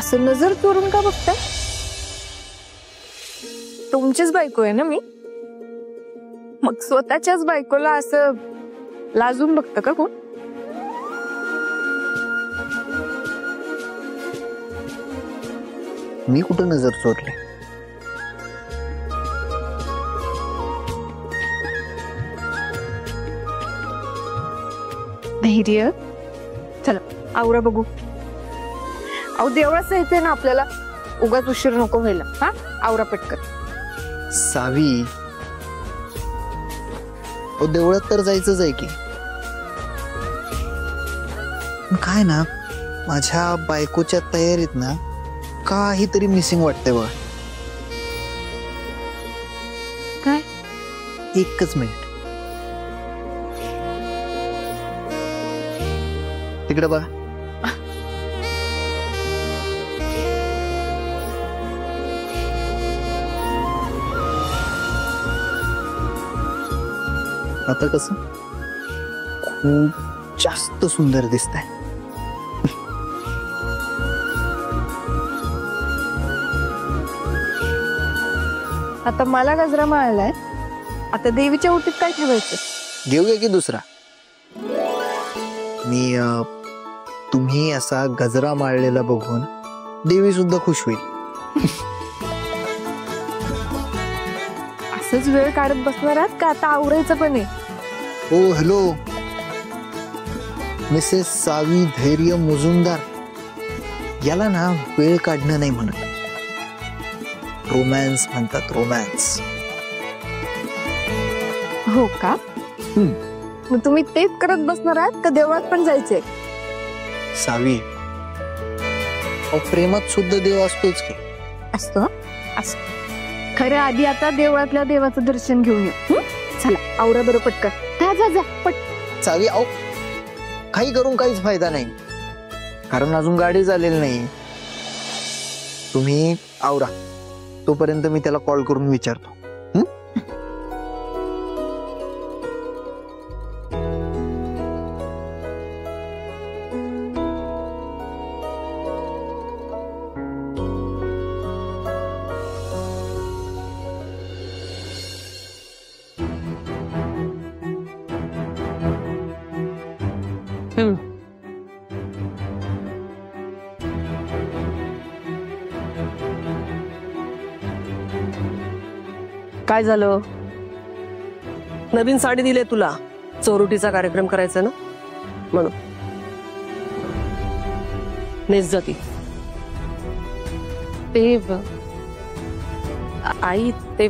असं नजर चोरून का बघताय? तुमचीच बायको आहे ना मी, मग स्वतःच्याच बायकोला असं लाजून बघतं का कोण? मी कुठं नजर चोरली? धैर्य, चला आवरा बघू. अहो देवळाचं येते ना आपल्याला, उगाच उशीर नको व्हायला. हा आवरा पटकन. सावी, देवळात तर जायचंच आहे की. काय ना, माझ्या बायकोच्या तयारीत ना काहीतरी मिसिंग वाटतंय बघ. काय? एकच मिनिट तिकडे बघा. आता कसं खूप जास्त सुंदर दिसतंय. आता मला गजरा माळलाय, आता देवीच्या ओटीत काय ठेवायचं? घेऊया की दुसरा. मी तुम्ही असा गजरा माळलेला बघून देवी सुद्धा खुश होईल. असंच वेळ काढत बसणार आहात का आता आवरायचं पण आहे? ओ हॅलो मिसेस सावी धैर्य मुजुमदार, याला ना वेळ काढणं नाही म्हणत, रोमॅन्स म्हणतात, रोमॅन्स. हो का? मग तुम्ही तेच करत बसणार आहात का देवळात पण जायचंय? सावी, प्रेमात सुद्धा देव असतोच की. असतो असतो. खरं आधी आता देवळातल्या देवाचं दर्शन घेऊन येऊ. चला आवरा बरं पटकन. जा जा जा पट. सावी, अहो काही करून काहीच फायदा नाही, कारण अजून गाडी झालेली नाही. तुम्ही आवरा, तोपर्यंत मी त्याला कॉल करून विचारतो. काय झालं? नवीन साडी दिले तुला, चोरुटीचा कार्यक्रम करायचा ना म्हणून. नेस जाती ते आई, ते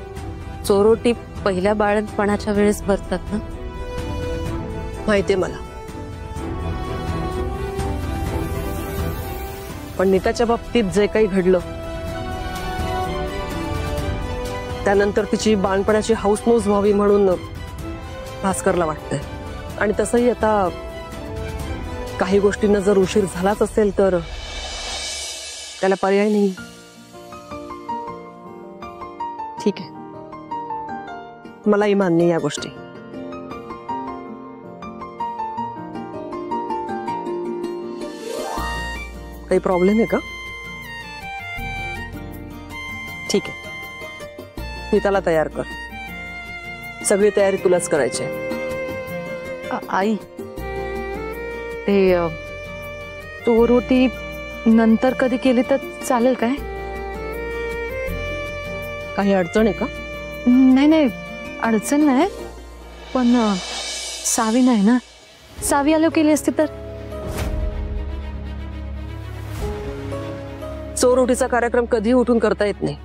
चोरोटी पहिल्या बाळंतपणाच्या वेळेस भरतात ना? माहितीये मला, पण नीताच्या बाबतीत जे काही घडलं त्यानंतर तिची बाळपणाची हाऊसमौज व्हावी म्हणून भास्करला वाटतंय. आणि तसंही आता काही गोष्टींना जर उशीर झालाच असेल तर त्याला पर्याय नाही. ठीक आहे, मलाही मान्य या गोष्टी. काही प्रॉब्लेम आहे का? ठीक आहे, मी त्याला तयार कर. सगळी तयारी तुलाच करायची आहे. आई, ते चोरोटी नंतर कधी केली तर चालेल काय? काही अडचण आहे का? नाही नाही, अडचण नाही, पण सावी नाही ना. सावी आलो केली असती तर. चोरोटीचा कार्यक्रम कधी उठून करता येत नाही.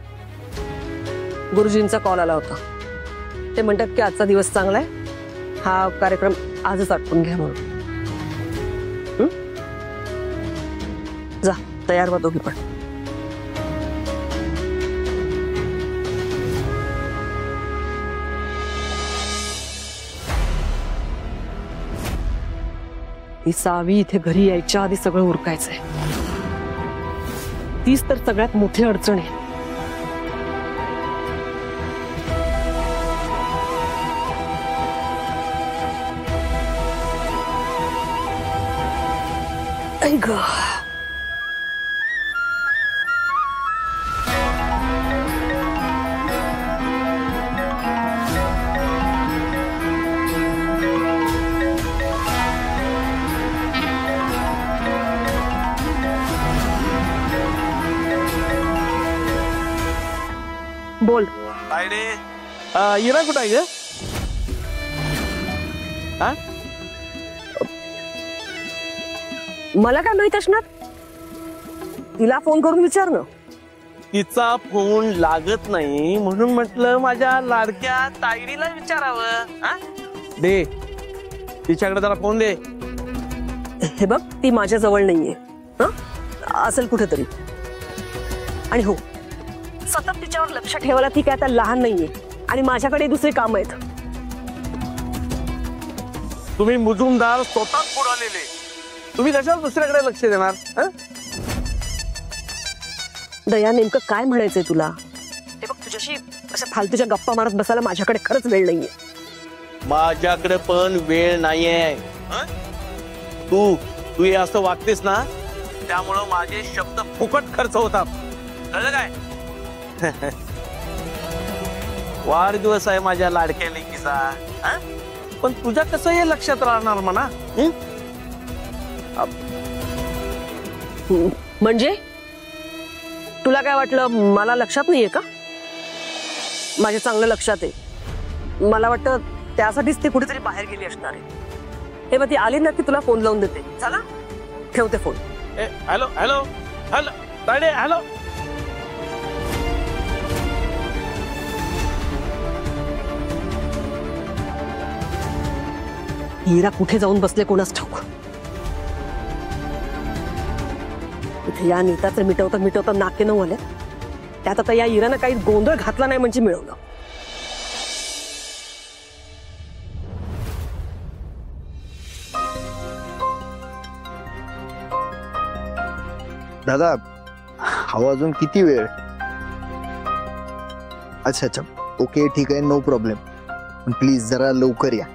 गुरुजींचा कॉल आला होता, ते म्हणतात की आजचा दिवस चांगला आहे, हा कार्यक्रम आजच आटपून घ्या म्हणून. जा तयार व्हा दोघी पण. ती सावी इथे घरी यायच्या आधी सगळं उरकायचंय. तीच तर सगळ्यात मोठी अडचण आहे. बोल. तायडे इरा कुठं आहे ग? हा? मला काय माहित असणार? तिला फोन करून विचार ना. तिचा फोन लागत नाही म्हणून म्हटलं माझ्या लाडक्या तायडीला विचारावं. हा? दे तिच्याकडे जरा फोन दे. हे बघ, ती माझ्या जवळ नाहीये. हं? असेल कुठेतरी. आणि हो, सतत तिच्यावर लक्ष ठेवायला ती काय आता लहान नाहीये आणि माझ्याकडे दुसरे काम आहेत. तुम्ही मुजुमदार स्वतःच बुडालेले, तुम्ही कशाला दुसऱ्याकडे लक्ष देणार? हं? दया, नेमकं काय म्हणायचंय तुला? हे बघ, तुझ्याशी अशा फालतूच्या गप्पा मारत बसायला माझ्याकडे खरंच वेळ नाहीये. माझ्याकडे पण वेळ नाहीये. हं? तू हे असं वागतेस ना, त्यामुळं माझे शब्द फुकट खर्च होतात. कळलं काय? वाढदिवस आहे माझ्या लाडक्या लेकीचा. हं? पण तुझ्या कसं हे लक्षात राहणार म्हणा? म्हणजे तुला काय वाटलं मला लक्षात नाहीये का? माझ्या चांगलं लक्षात आहे. मला वाटतं त्यासाठीच ती कुठेतरी बाहेर गेली असणार आहे. हे बघ, ती आली ना की तुला फोन लावून देते. चला, ठेवते phone. Hello hello hello Tayade, hello. Hira कुठे जाऊन बसले कोणास ठाऊक. इथे या नेत्याचं मिटवता नाके न आले. त्यात आता या हिरानं काही गोंधळ घातला नाही म्हणजे मिळवलं. दादा, हवा अजून किती वेळ? अच्छा अच्छा, ओके, ठीक आहे, नो प्रॉब्लेम. पण प्लीज जरा लवकर या.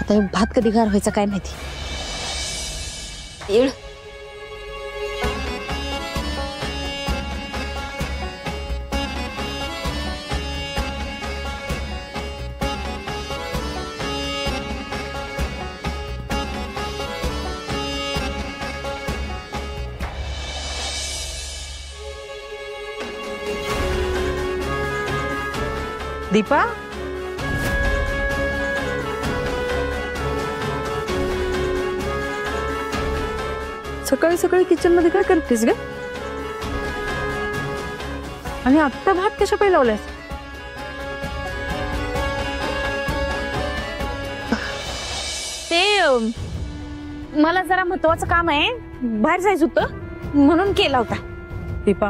आता भात कधी गार व्हायचा काय माहिती. येळ दीपा, सकाळी सकाळी किचन मध्ये काय करतेस ग? आणि आत्ता भात कशा पाहिजे लावलास? ते मला जरा महत्वाचं काम आहे, बाहेर जायचं होतं म्हणून केला होता. दीपा,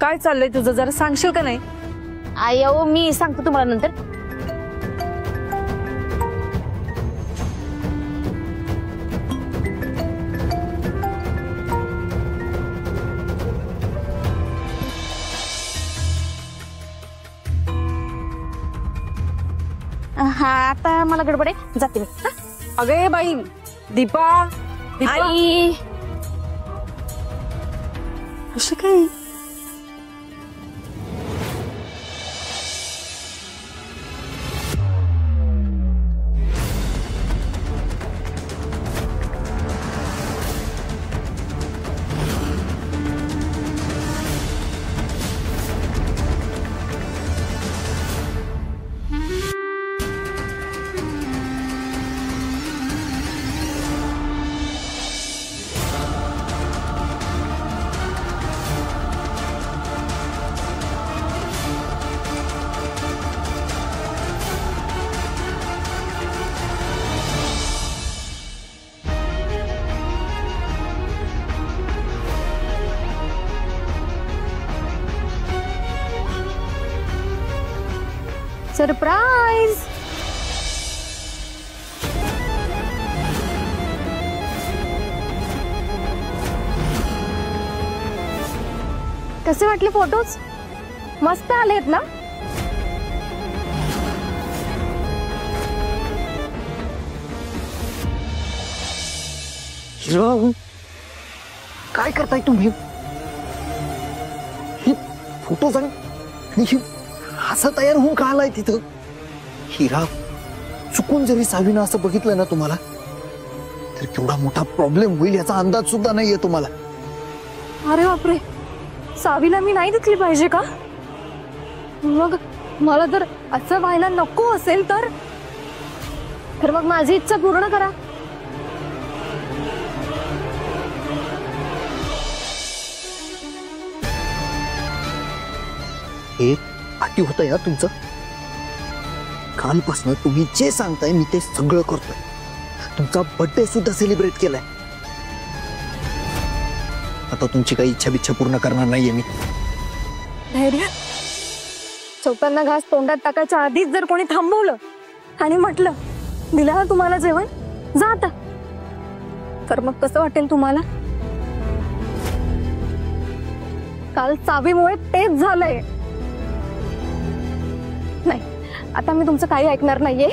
काय चाललंय तुझं, जरा सांगशील का नाही? आयो, मी सांगतो तुम्हाला नंतर. हा, आता मला गडबड आहे, जाते मी. हा? अगे बाई, दीपा, दीपा, आई, असं काय? सरप्राईज. कसे वाटले फोटोज? मस्त आलेत ना? काय करताय तुम्ही? ही फोटोज आणि असा तयार होऊन का आलाय तिथं? हिरा, चुकून जरी सावीनं असं बघितलं ना तुम्हाला तर केवढा मोठा प्रॉब्लेम होईल याचा अंदाज सुद्धा नाहीये तुम्हाला. अरे बापरे, सावीला मी नाही दिसली पाहिजे का? मग मला जर असं व्हायला नको असेल तर मग माझी इच्छा पूर्ण करा. हे बाकी होतं या तुमचं. कालपासून तुम्ही जे सांगताय मी ते सगळं करतोय. तुमचा बर्थडे सुद्धा सेलिब्रेट केलाय. आता तुमची काही इच्छा बिच्छा पूर्ण करणार नाहीये मी. धैर्य, चौकांना घास तोंडात टाकायच्या आधीच जर कोणी थांबवलं आणि म्हटलं दिला ना तुम्हाला जेवण, जा आता, तर मग कसं वाटेल तुम्हाला? काल चावीमुळे तेच झालंय. नाही, आता मी तुमचं काही ऐकणार नाहीये.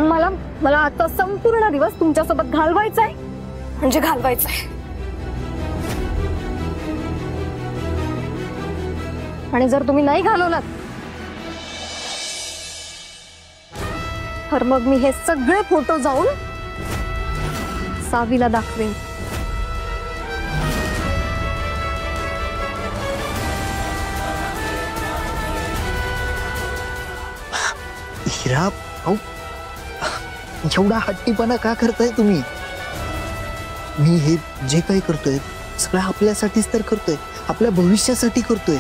मला मला आता संपूर्ण दिवस तुमच्यासोबत घालवायचा आहे, म्हणजे घालवायचा आहे. आणि जर तुम्ही नाही घालवलात तर मग मी हे सगळे फोटो जाऊन सावीला दाखवेन. हिरा, अहो, एवढा हट्टीपणा का करताय तुम्ही? मी हे जे काही करतोय सगळं आपल्यासाठीच तर करतोय, आपल्या भविष्यासाठी करतोय.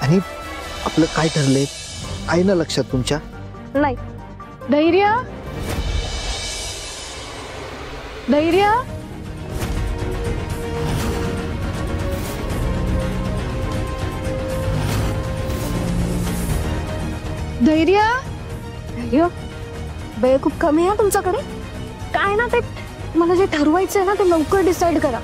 आणि आपलं काय ठरलंय आहे ना लक्षात तुमच्या? नाही. धैर्य, धैर्य, धैर्य, धैर्य, वेळ खूप कमी आहे तुमच्याकडे. काय ना ते मला जे ठरवायचं आहे ना ते लवकर डिसाईड करा.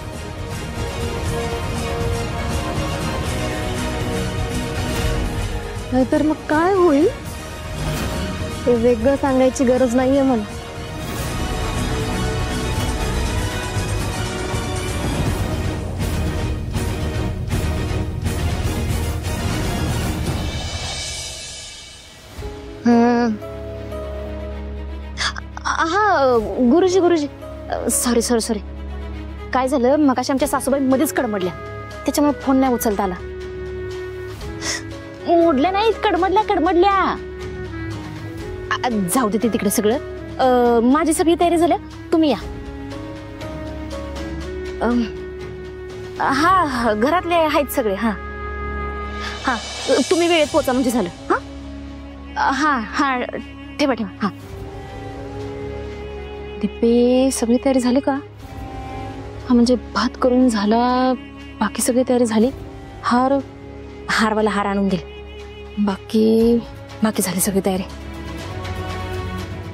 नाहीतर मग काय होईल ते वेगळं सांगायची गरज नाहीये मला. हा गुरुजी, गुरुजी, सॉरी सॉरी सॉरी. काय झालं, मगाशी आमच्या सासूबाई मध्येच कडमडल्या, त्याच्यामुळे फोन नाही उचलता आला. मोडल्या नाही, कडमडल्या. जाऊ दे ते तिकडे सगळं. माझी सगळी तयारी झाली, तुम्ही या. हा, घरातले आहेत सगळे. हा हा, तुम्ही वेळेत पोचा म्हणजे झालं. हा हा हा, ठेवा ठेवा. हा दिपे, सगळी तयारी झाली का? हा, म्हणजे भात करून झाला, बाकी सगळी तयारी झाली. हारवाला हार आणून दे. बाकी झाली सगळी तयारी.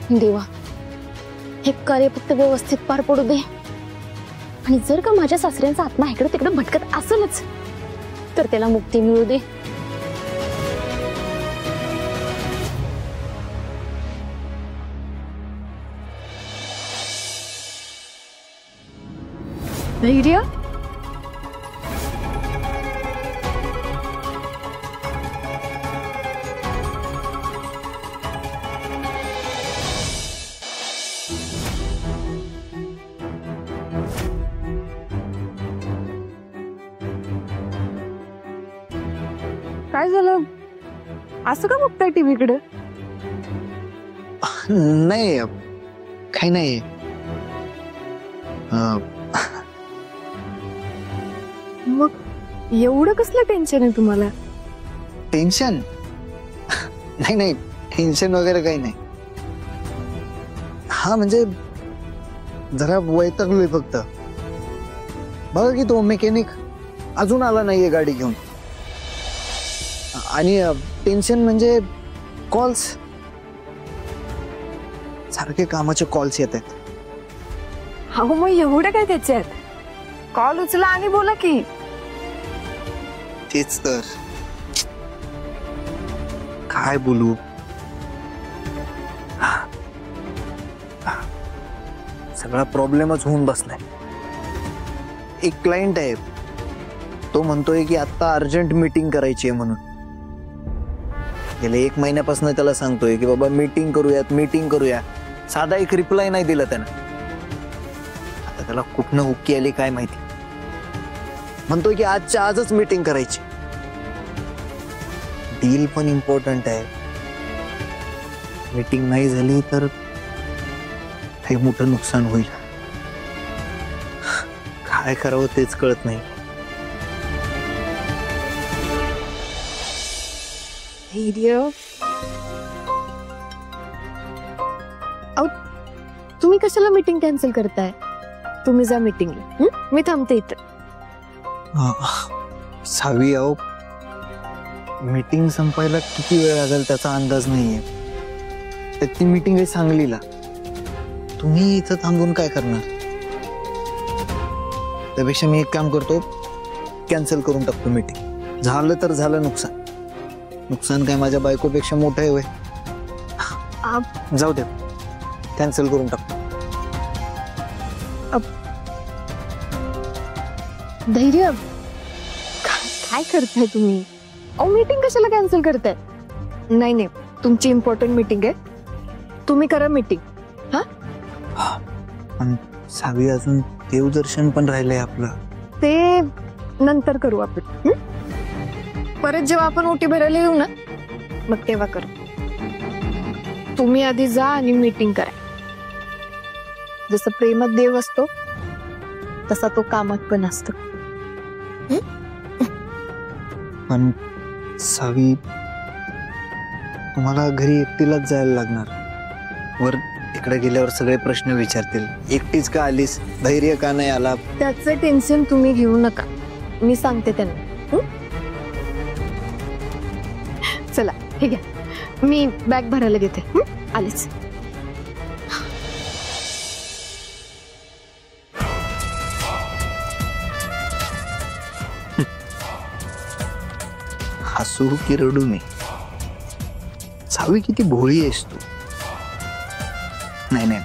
देवा, हे कार्य फक्त व्यवस्थित पार पडू दे. आणि जर का माझ्या सासऱ्यांचा आत्मा इकडे तिकडे भटकत असेलच तर त्याला मुक्ती मिळू दे. धैर्य, काय झालं? असं का बघताय टीव्हीकडे? नाही, काही नाही. मग एवढं कसलं टेन्शन आहे तुम्हाला? टेन्शन नाही, टेन्शन वगैरे काही नाही. हा, म्हणजे जरा वैतागलोय फक्त. बघा की तो मेकॅनिक अजून आला नाहीये गाडी घेऊन. आणि टेन्शन म्हणजे कॉल्स, सारखे कामाचे कॉल्स येत आहेत. हा, मग एवढं काय त्याच्यात? कॉल उचला आणि बोला की. तेच तर, काय बोलू. सगळा प्रॉब्लेमच होऊन बसलाय. एक क्लायंट आहे, तो म्हणतोय की आता अर्जंट मीटिंग करायची आहे म्हणून. गेल्या 1 महिन्यापासून त्याला सांगतोय की बाबा मीटिंग करूया. साधा एक रिप्लाय नाही दिला त्यानं. आता त्याला कुठनं हुक्की आली काय माहिती. म्हणतोय की आजच्या आजच मीटिंग करायची. डील पण इम्पॉर्टंट आहे. मीटिंग नाही झाली तर काही मोठं नुकसान होईल. काय करावं तेच कळत नाही. तुम्ही कशाला मीटिंग कॅन्सल करताय? तुम्ही जा मीटिंगला, मी थांबते इथं. सावी अहो, मीटिंग संपायला किती वेळ लागेल त्याचा अंदाज नाहीये. ती मीटिंग आहे सांगलीला. तुम्ही इथं थांबून काय करणार? त्यापेक्षा मी एक काम करतो, कॅन्सल करून टाकतो मीटिंग. झालं तर झालं नुकसान काय माझ्या बायकोपेक्षा मोठं आहे होय? जाऊ दे, कॅन्सल करून टाकतो. धैर्य, काय करताय तुम्ही? अहो मीटिंग कशाला कॅन्सल करताय? नाही, तुमची इम्पॉर्टंट मीटिंग आहे, तुम्ही करा मीटिंग. पण सावी अजून देवदर्शन पण राहिलंय आपलं. ते नंतर करू आपण. परत जेव्हा आपण ओटी भरायला येऊ ना, मग तेव्हा करू. तुम्ही आधी जा आणि मीटिंग करा. जसं प्रेमात देव असतो तसा तो कामात पण असतो. पण सावी, तुम्हाला घरी एकटीलाच जायला लागणार. वर तिकडे गेल्यावर सगळे प्रश्न विचारतील. एकटीच का आलीस? धैर्य का नाही आला? त्याचं टेन्शन तुम्ही घेऊ नका, मी सांगते त्यांना. चला ठीक आहे, मी बॅग भरायला घेते. आलेच. हसू की रडू मी? सावी किती भोळी आहेस तू. नाही,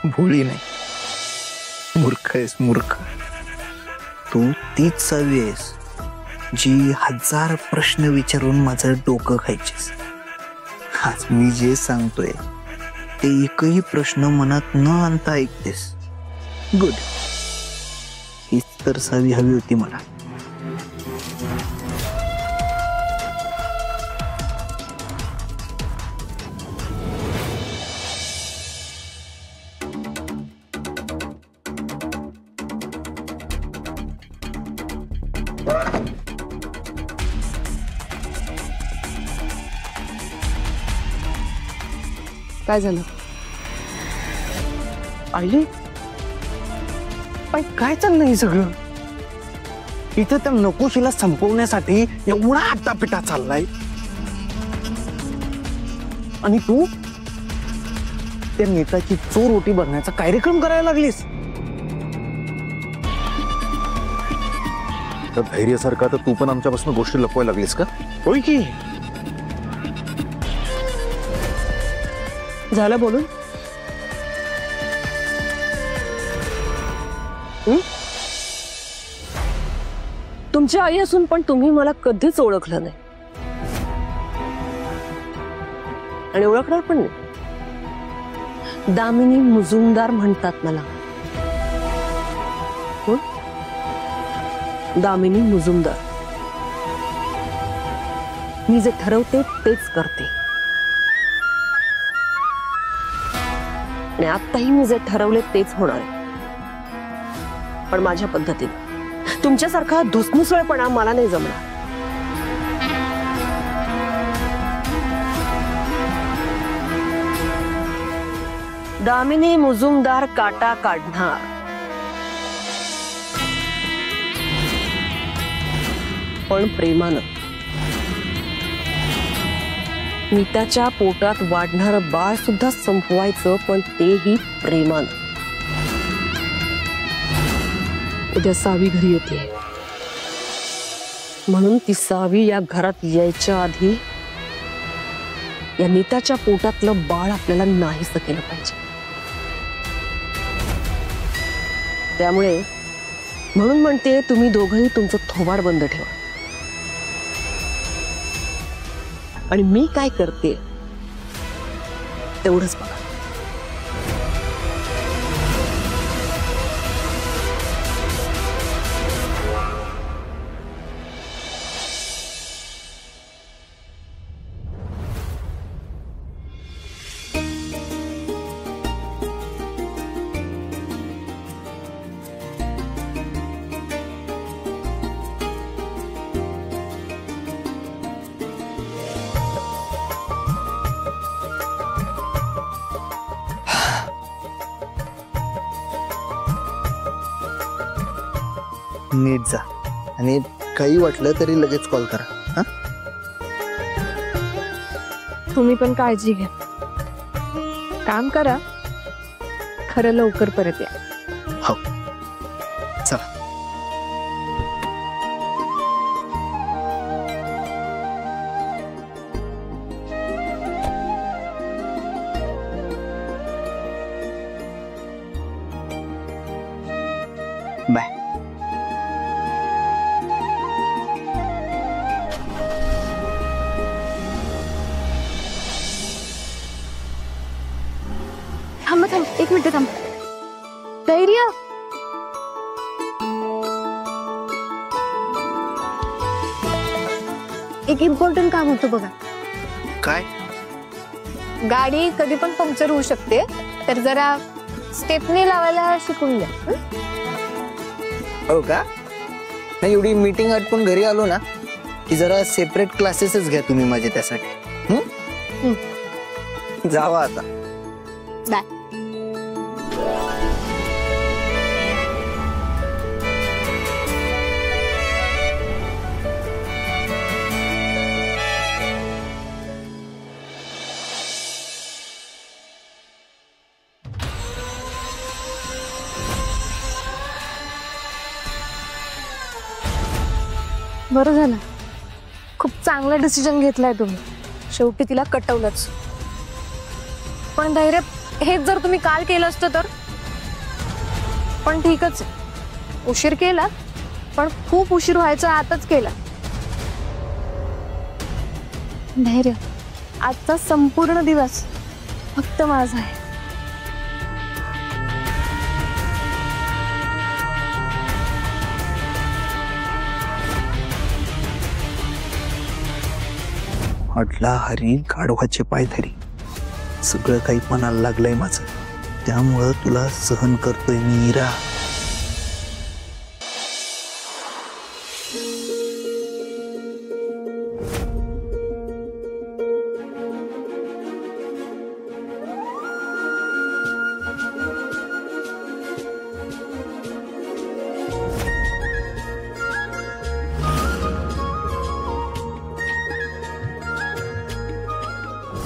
भोळी नाही, मूर्ख आहेस, मूर्ख. तू तीच सावी आहेस जी 1000 प्रश्न विचारून माझं डोकं खायचीस. आज मी जे सांगतोय ते एकही प्रश्न मनात न आणता ऐकतेस. गुड. हीच तर सावी हवी होती मला. काय झालं? आईली, पण काय चाललंय हे सगळं? इथं त्या नकोशीला संपवण्यासाठी एवढा आटापिटा चाललाय आणि तू त्या नेताची चोर रोटी बनण्याचा कार्यक्रम करायला लागलीस. तर धैर्यासारखा तर तू पण आमच्यापासून गोष्टी लपवायला लागलीस का? होय की. झालं बोलून? तुमची आई असून पण तुम्ही मला कधीच ओळखलं नाही आणि ओळखणार पण नाही. दामिनी मुजुमदार म्हणतात मला. दामिनी मुजुमदार. मी जे ठरवते तेच करते आणि आत्ताही मी जे ठरवले तेच होणार आहे, पण माझ्या पद्धतीने. तुमच्यासारखा धुसमुसळपणा मला नाही जमणार. दामिनी मुजुमदार काटा काढणार, पण प्रेमानं. नीताच्या पोटात वाढणारं बाळ सुद्धा संपवायचं, पण तेही प्रेमानं. उद्या सावी घरी येते, म्हणून ती सावी या घरात यायच्या आधी या नीताच्या पोटातलं बाळ आपल्याला नाहीसं केलं पाहिजे. त्यामुळे म्हणून म्हणते तुम्ही दोघंही तुमचं थोबाड बंद ठेवा आणि मी काय करते तेवढंच बघा. नीट जा आणि काही वाटलं तरी लगेच कॉल करा. हा तुम्ही पण काळजी घ्या. काम करा, खरं लवकर परत या. हो चला. बाय. थांब थांब, एक मिनिट थांब. धैर्य, एक इम्पॉर्टंट काम होतं बघा. काय? गाडी कधी पण पंक्चर होऊ शकते, तर जरा स्टेपनी लावायला शिकून द्या. हो का? नाही, एवढी मीटिंग आटपून घरी आलो ना की जरा सेपरेट क्लासेसच घ्या तुम्ही माझे त्यासाठी. जावा आता. बाय. बरं झालं, खूप चांगला डिसिजन घेतलाय तुम्ही. शेवटी तिला कटवलंच. पण धैर्य, हेच जर तुम्ही काल केलं असतं तर. पण ठीकच आहे, उशीर केला, पण खूप उशीर व्हायचा आताच केला. धैर्य, आजचा संपूर्ण दिवस फक्त माझा आहे. अडला हरी गाढवाचे पाय धरी. सगळं काही मनाला लागलंय माझं, त्यामुळं तुला सहन करतोय मी इरा.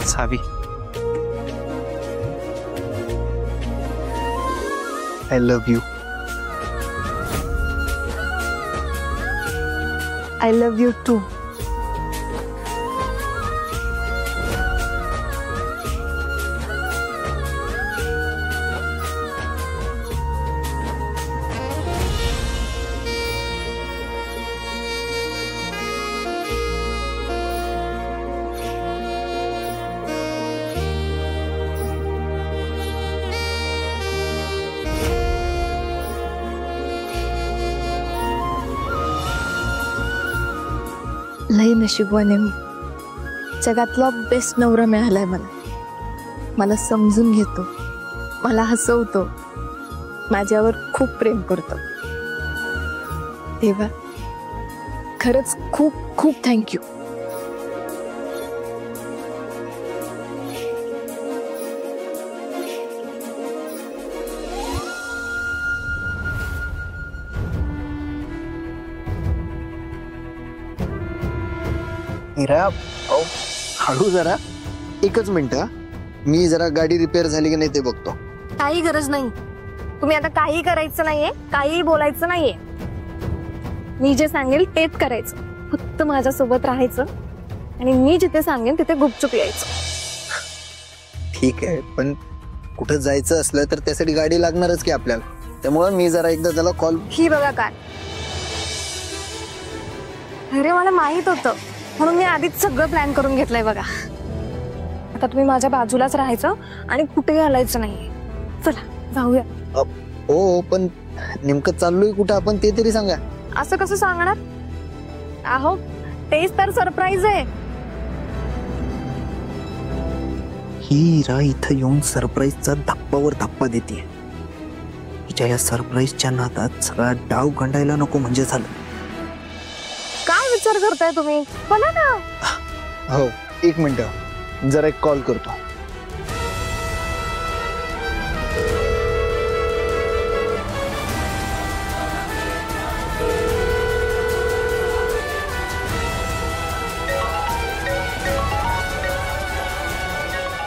सावी, I love you. I love you too. लई नशिबवाने मी. जगातला बेस्ट नवरा मिळालाय मला. मला समजून घेतो, मला हसवतो, माझ्यावर खूप प्रेम करतो. देवा, खरंच खूप खूप थँक्यू. इरा, हळू जरा. एकच मिनिट, मी जरा गाडी रिपेअर झाली की नाही ते बघतो. काही गरज नाही. तुम्ही आता काही करायचं नाहीये, काही बोलायचं नाहीये. मी जे सांगेल तेच करायचं. फक्त माझ्यासोबत राहायचं आणि मी जिथे सांगेन तिथे गुपचूप यायचं. ठीक आहे, पण कुठं जायचं असलं तर त्यासाठी गाडी लागणारच की आपल्याला. त्यामुळे मी जरा एकदा त्याला कॉल. ही बघा काय, अरे मला माहित होतं म्हणून मी आधीच सगळं प्लॅन करून घेतलंय बघा. आता तुम्ही माझ्या बाजूलाच राहायचं आणि कुठे घालायचं नाही. चला जाऊया. हो पण नेमकं चाललोय कुठं आपण ते तरी सांगा. असं कसं सांगणार? अहो तेच तर सरप्राईज आहे. ही रा इथं येऊन सरप्राईजचा धप्पावर धप्पा देते. तिच्या या सरप्राईजच्या नादात सगळा डाव गंडायला नको म्हणजे झालं. काय विचार करताय तुम्ही? बोला ना. हो 1 मिनिट जरा एक कॉल करतो.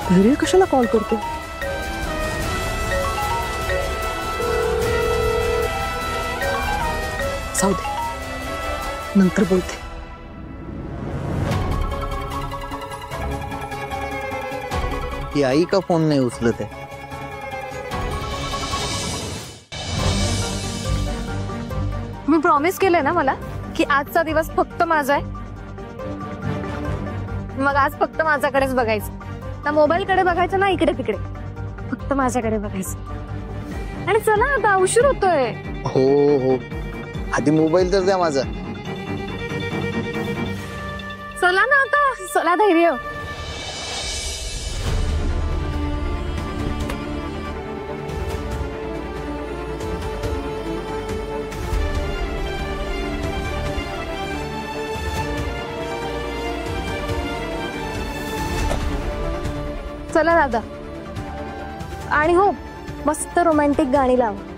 धैर्य कशाला कॉल करतो? जाऊ दे, नंतर बोलते. ही आई का फोन नाही उचलत आहे? मी प्रॉमिस केलंय ना मला की आजचा दिवस फक्त माझा आहे. मग आज फक्त माझ्याकडेच बघायचं ना, मोबाईल कडे बघायचं ना इकडे तिकडे, फक्त माझ्याकडे बघायचं. आणि चला आता उशीर होतोय. हो हो आधी मोबाईल तर द्या माझा. चला ना आता, चला धैर्य. चला दादा. आणि हो मस्त रोमॅन्टिक गाणी लावा.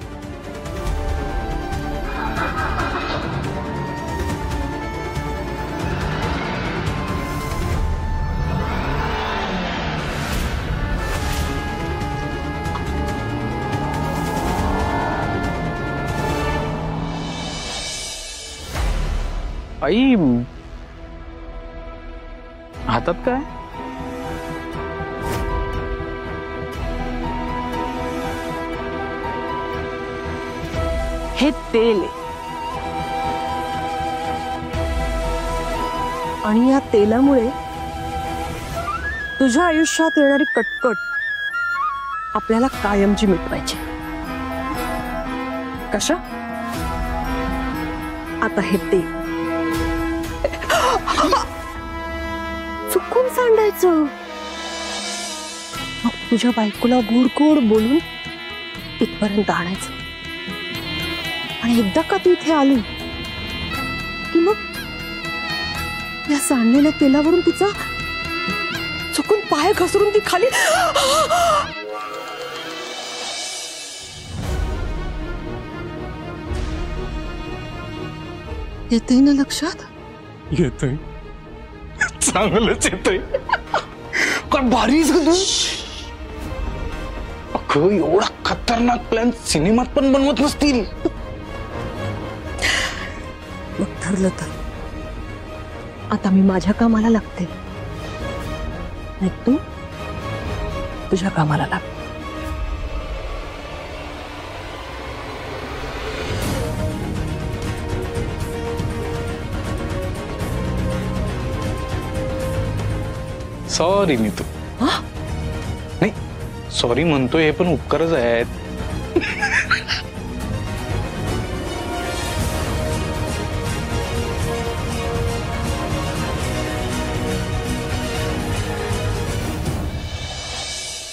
आई हातात काय? हे तेल आहे. आणि या तेलामुळे तुझ्या आयुष्यात येणारी कटकट आपल्याला कायमची मिटवायची. कशा? आता हे तेल चुकून सांडायचं. मग तुझ्या बायकोला गोड गोड बोलून इथपर्यंत आणायचं. आणि एकदा का तू इथे आली की मग या सांडलेल्या तेलावरून तिचा चुकून पाय घसरून ती खाली. येतंय ना लक्षात? येतंय, चांगलंच येतंय. काय भारी झालं. अगं एवढा खतरनाक प्लॅन सिनेमात पण बनवत नसतील. मग ठरलं तर आता मी माझ्या कामाला लागते, नाही तू तुझ्या कामाला लाग. सॉरी नीतू. नाही सॉरी म्हणतोय हे पण उपकारच आहेत.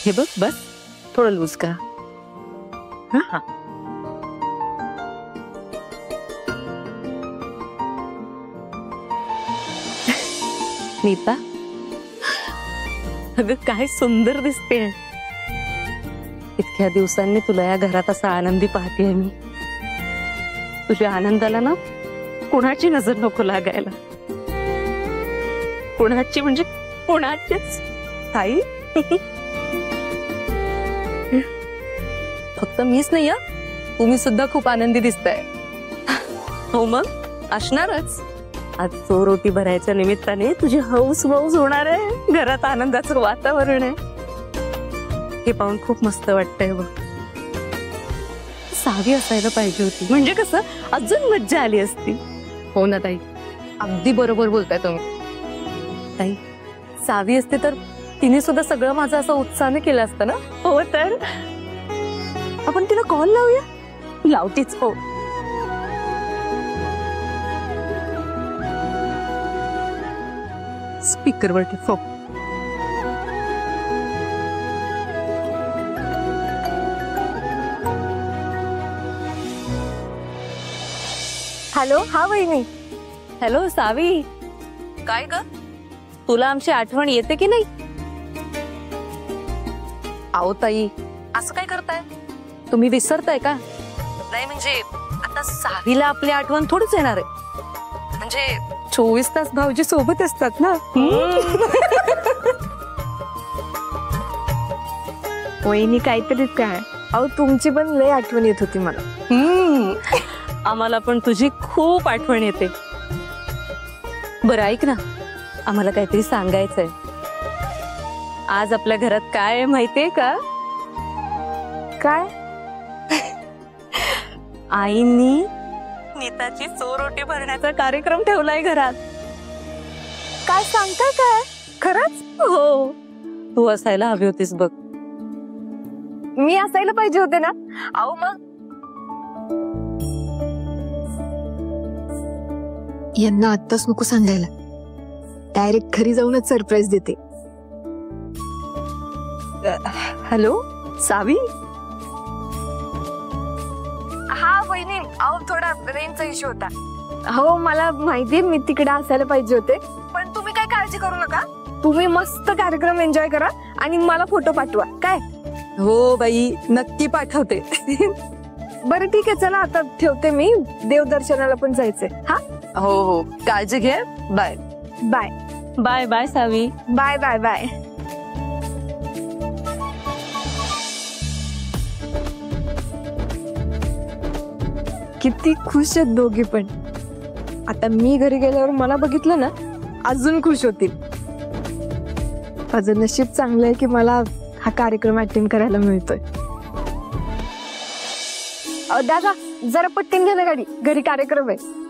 हे बघ बस थोडं लूज करा. हा नीता, अगं काय सुंदर दिसते. इतक्या दिवसांनी तुला या घरात असा आनंदी पाहतेय मी. तुझ्या आनंदाला ना कुणाची नजर नको लागायला. कुणाची म्हणजे कुणाचीच ताई. फक्त मीच नाही, तुम्ही सुद्धा खूप आनंदी दिसताय. हो मग असणारच. आज चोरोटी भरायच्या निमित्ताने तुझी हौस मौस होणार आहे. घरात आनंदाचं वातावरण आहे. हे पाहून खूप मस्त वाटतंय बघ. सावी असायला पाहिजे होती, म्हणजे कसं अजून मज्जा आली असती. हो ना ताई, अगदी बरोबर बोलताय तुम्ही. ताई, सावी असते तर तिने सुद्धा सगळं माझं असं उत्साहाने केलं असतं ना. हो तर आपण तिला कॉल लावूया. लावतीच. हो. स्पीकरवर ठेव. हॅलो, हा वहिनी. हॅलो सावी, काय ग, तुला आमची आठवण येते की नाही? आओ ताई, असं काय करताय तुम्ही? विसरताय का? नाही म्हणजे आता सावीला आपली आठवण थोडीच येणार आहे. म्हणजे 24 तास भाऊजी सोबत असतात ना. वहिनी काहीतरीच काय. अहो तुमची पण लय आठवण येत होती मला. आम्हाला पण तुझी खूप आठवण येते. बरं ऐक ना, आम्हाला काहीतरी सांगायचंय. आज आपल्या घरात काय आहे माहितीये का? काय? आईंनी नीताची चोरोटी भरण्याचा कार्यक्रम ठेवलाय घरात. काय सांगताय काय? खरंच? हो, तू असायला हवी होतीस बघ. मी असायला पाहिजे होते ना. अहो मग यांना आत्ताच नको सांगायला. डायरेक्ट घरी जाऊनच सरप्राईज देते. हॅलो सावी. हा वहिनी, अहो थोडा रेंजचा इश्यू होता. हो मला माहितीये, मी तिकडे असायला पाहिजे होते, पण तुम्ही काय काळजी करू नका. तुम्ही मस्त कार्यक्रम एन्जॉय करा आणि मला फोटो पाठवा. काय? हो बाई, नक्की पाठवते. बरं ठीक आहे, चला आता ठेवते मी. देवदर्शनाला पण जायचंय. हा हो हो, काळजी घे. Bye bye. Bye bye Savi. Bye bye bye. किती खुश आहेत दोघी पण. आता मी घरी गेल्यावर मला बघितलं ना, अजून खुश होतील. माझं नशीब चांगलं आहे की मला हा कार्यक्रम अटेंड करायला मिळतोय. दादा जरा पटकन घ्या ना गाडी, घरी कार्यक्रम आहे.